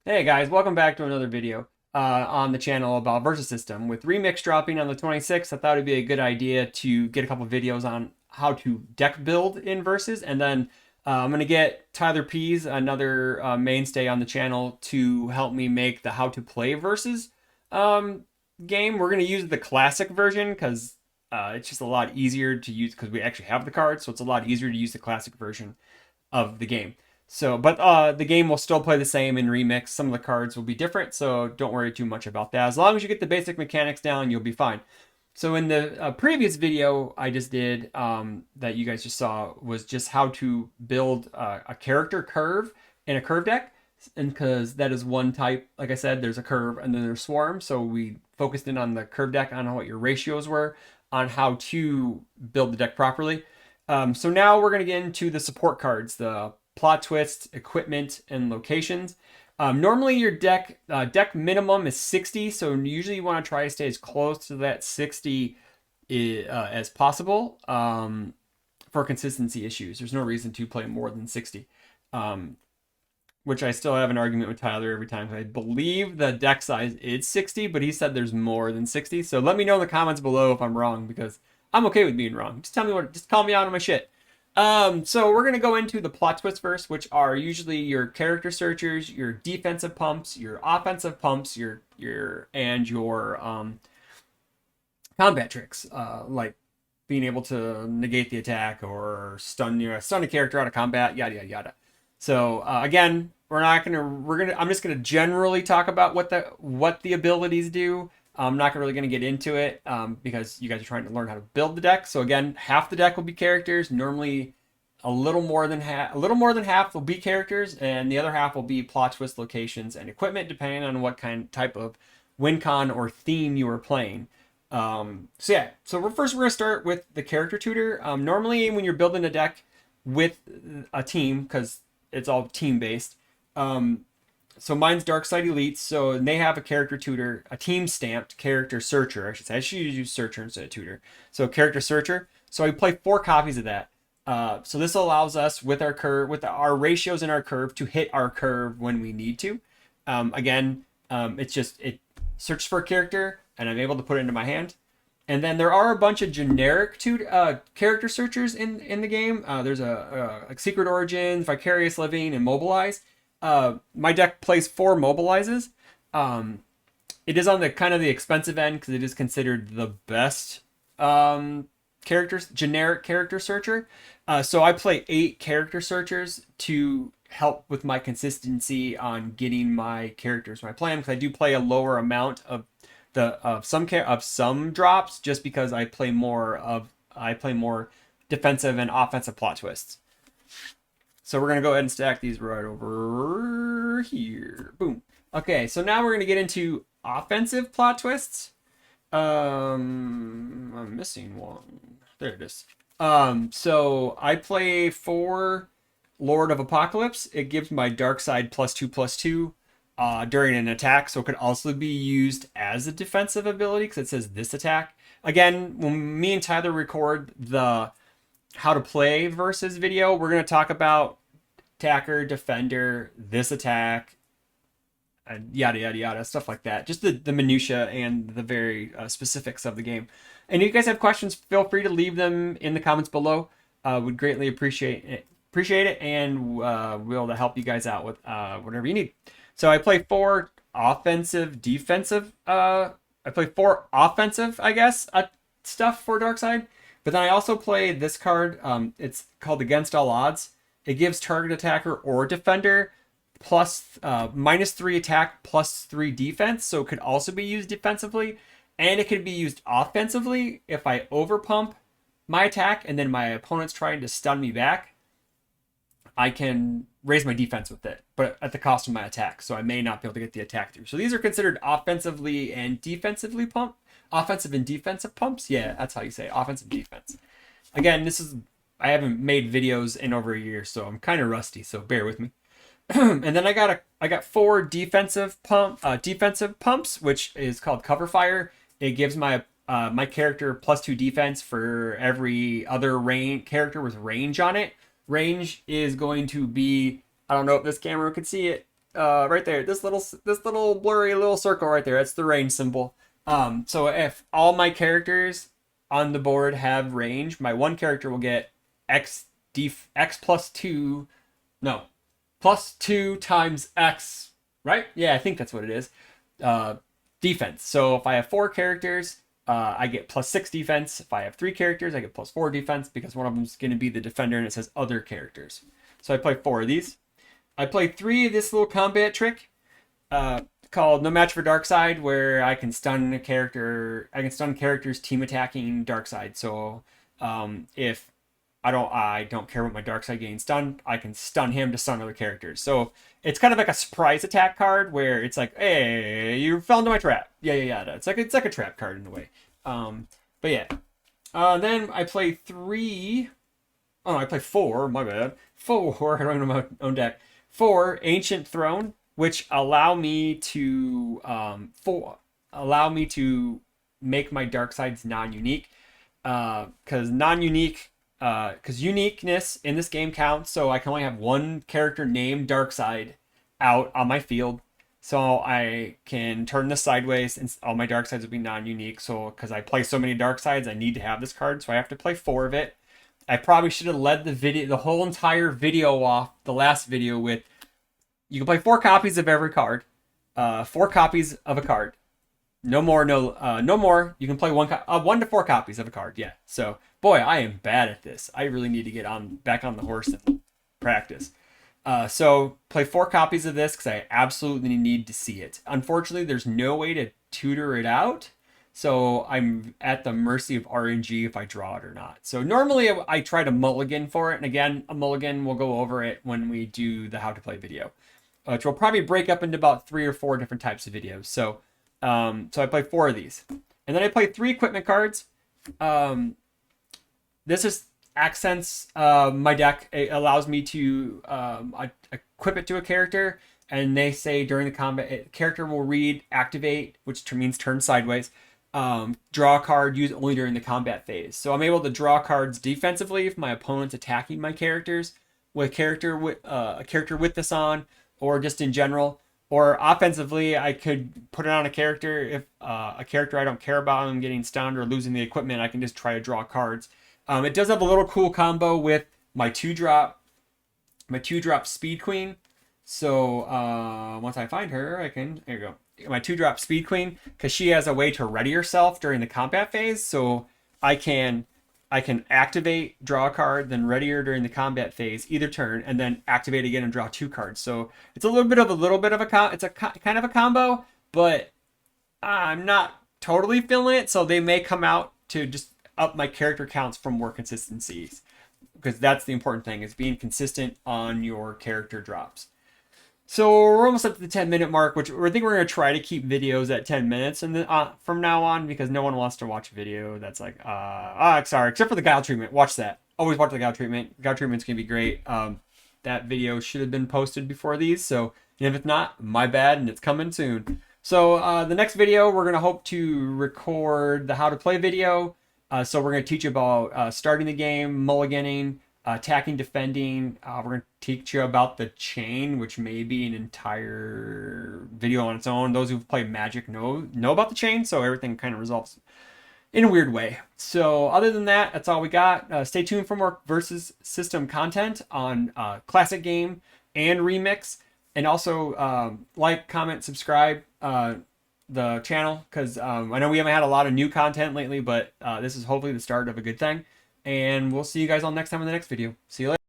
Hey guys, welcome back to another video on the channel about Versus System. With Remix dropping on the 26th, I thought it'd be a good idea to get a couple videos on how to deck build in Versus, and then I'm gonna get Tyler Pease, another mainstay on the channel, to help me make the how to play Versus um, game. We're gonna use the classic version because it's just a lot easier to use because we actually have the cards, so it's a lot easier to use the classic version of the game. So, but the game will still play the same in Remix. Some of the cards will be different, so don't worry too much about that. As long as you get the basic mechanics down, you'll be fine. So in the previous video I just did that you guys just saw was just how to build a character curve in a curve deck. And because that is one type, like I said, there's a curve and then there's swarm. So we focused in on the curve deck on what your ratios were, on how to build the deck properly. So now we're going to get into the support cards, the plot twist, equipment, and locations. Normally your deck minimum is 60, so usually you want to try to stay as close to that 60 as possible for consistency issues. There's no reason to play more than 60, which I still have an argument with Tyler every time. I believe the deck size is 60, but he said there's more than 60. So let me know in the comments below if I'm wrong, because I'm okay with being wrong. Just tell me just call me out on my shit. So we're gonna go into the plot twists first, which are usually your character searchers, your defensive pumps, your offensive pumps, your combat tricks, like being able to negate the attack or stun a character out of combat, yada yada yada. So again, I'm just gonna generally talk about what the abilities do. I'm not really going to get into it because you guys are trying to learn how to build the deck. So again, half the deck will be characters. Normally, a little more than half will be characters, and the other half will be plot twist, locations, and equipment, depending on what type of win con or theme you are playing. So we're going to start with the character tutor. Normally, when you're building a deck with a team, because it's all team based. So mine's Darkside Elite, so they have a character tutor, a team stamped character searcher, I should say. I should use searcher instead of tutor. So character searcher. So I play 4 copies of that. So this allows us with our curve, with our ratios in our curve, to hit our curve when we need to. It searches for a character, and I'm able to put it into my hand. And then there are a bunch of generic character searchers in the game. There's like Secret Origins, Vicarious Living, and Mobilize. My deck plays 4 mobilizes. It is on the kind of the expensive end because it is considered the best generic character searcher. So I play 8 character searchers to help with my consistency on getting my characters when I play them, because I do play a lower amount of some drops, just because I play more defensive and offensive plot twists. So we're going to go ahead and stack these right over here. Boom. Okay, so now we're going to get into offensive plot twists. I'm missing one. There it is. So I play 4 Lord of Apocalypse. It gives my dark side +2/+2 during an attack, so it could also be used as a defensive ability because it says this attack. Again, when me and Tyler record the how to play versus video, we're going to talk about attacker, defender, this attack, yada yada yada, stuff like that. Just the minutia and the very specifics of the game. And if you guys have questions, feel free to leave them in the comments below. Would greatly appreciate it, and we'll be able to help you guys out with whatever you need. So I play 4 offensive, defensive. I play 4 offensive, I guess, stuff for Darkside. But then I also play this card. It's called Against All Odds. It gives target attacker or defender plus -3 attack, +3 defense. So it could also be used defensively, and it could be used offensively if I overpump my attack and then my opponent's trying to stun me back. I can raise my defense with it, but at the cost of my attack. So I may not be able to get the attack through. So these are considered offensively and defensively pump. Offensive and defensive pumps. Yeah, that's how you say it. Offensive defense. Again, I haven't made videos in over a year, so I'm kind of rusty. So bear with me. And then I got 4 defensive pumps, which is called Cover Fire. It gives my character +2 defense for every other character with range on it. Range is going to be, I don't know if this camera could see it. right there, this little blurry little circle right there, that's the range symbol. So if all my characters on the board have range, my one character will get x plus 2, no, plus 2 times x, right? Yeah, I think that's what it is. Defense. So if I have 4 characters, I get plus 6 defense. If I have 3 characters, I get plus 4 defense because one of them is going to be the defender and it says other characters. So I play 4 of these. I play 3 of this little combat trick called No Match for Darkside, where I can stun a character. I can stun characters team attacking Darkside. So if I don't care what my Darkside getting stunned, I can stun him to stun other characters. So it's kind of like a surprise attack card where it's like, hey, you fell into my trap. Yeah. It's like a trap card in a way. But yeah. Then I play 3. Oh, I play 4. My bad. 4. I don't know my own deck. 4 Ancient Throne, which allow me to make my dark sides non-unique. Because uniqueness in this game counts, so I can only have one character named Darkside out on my field. So I can turn this sideways and all my dark sides will be non-unique. So because I play so many dark sides, I need to have this card, so I have to play 4 of it. I probably should have led the whole entire video off, the last video, with you can play 4 copies of every card, 4 copies of a card. No more. You can play 1 to 4 copies of a card. Yeah. So boy, I am bad at this. I really need to get back on the horse and practice. So play 4 copies of this because I absolutely need to see it. Unfortunately, there's no way to tutor it out. So I'm at the mercy of RNG if I draw it or not. So normally I try to mulligan for it. And again, a mulligan, we'll go over it when we do the how to play video, which will probably break up into about 3 or 4 different types of videos. So I play 4 of these. And then I play 3 equipment cards. This is accents my deck. It allows me to equip it to a character, and they say during the combat, character will read activate, which means turn sideways. Draw a card, use only during the combat phase. So I'm able to draw cards defensively if my opponent's attacking my characters with a character with this on, or just in general. Or offensively, I could put it on a character if a character I don't care about, I'm getting stunned or losing the equipment, I can just try to draw cards. It does have a little cool combo with my 2-drop Speed Queen. So once I find her, there you go. My 2-drop Speed Queen, because she has a way to ready herself during the combat phase. So I can activate, draw a card, then ready her during the combat phase, either turn, and then activate again and draw 2 cards. So it's a little bit of a kind of a combo, but I'm not totally feeling it. So they may come out to just up my character counts for more consistencies, because that's the important thing, is being consistent on your character drops. So we're almost up to the 10-minute mark, which I think we're going to try to keep videos at 10 minutes and from now on, because no one wants to watch a video that's like, sorry, except for the Guile treatment. Watch that. Always watch the Guile treatment. Guile treatment's going to be great. That video should have been posted before these, so if it's not, my bad, and it's coming soon. So the next video, we're going to hope to record the how to play video. So we're going to teach you about starting the game, mulliganing, attacking, defending. We're going to teach you about the chain, which may be an entire video on its own. Those who've played Magic know about the chain, so everything kind of resolves in a weird way. So other than that, that's all we got. Stay tuned for more Versus System content on Classic Game and Remix. And also like, comment, subscribe the channel, because I know we haven't had a lot of new content lately, but this is hopefully the start of a good thing. And we'll see you guys all next time in the next video. See you later.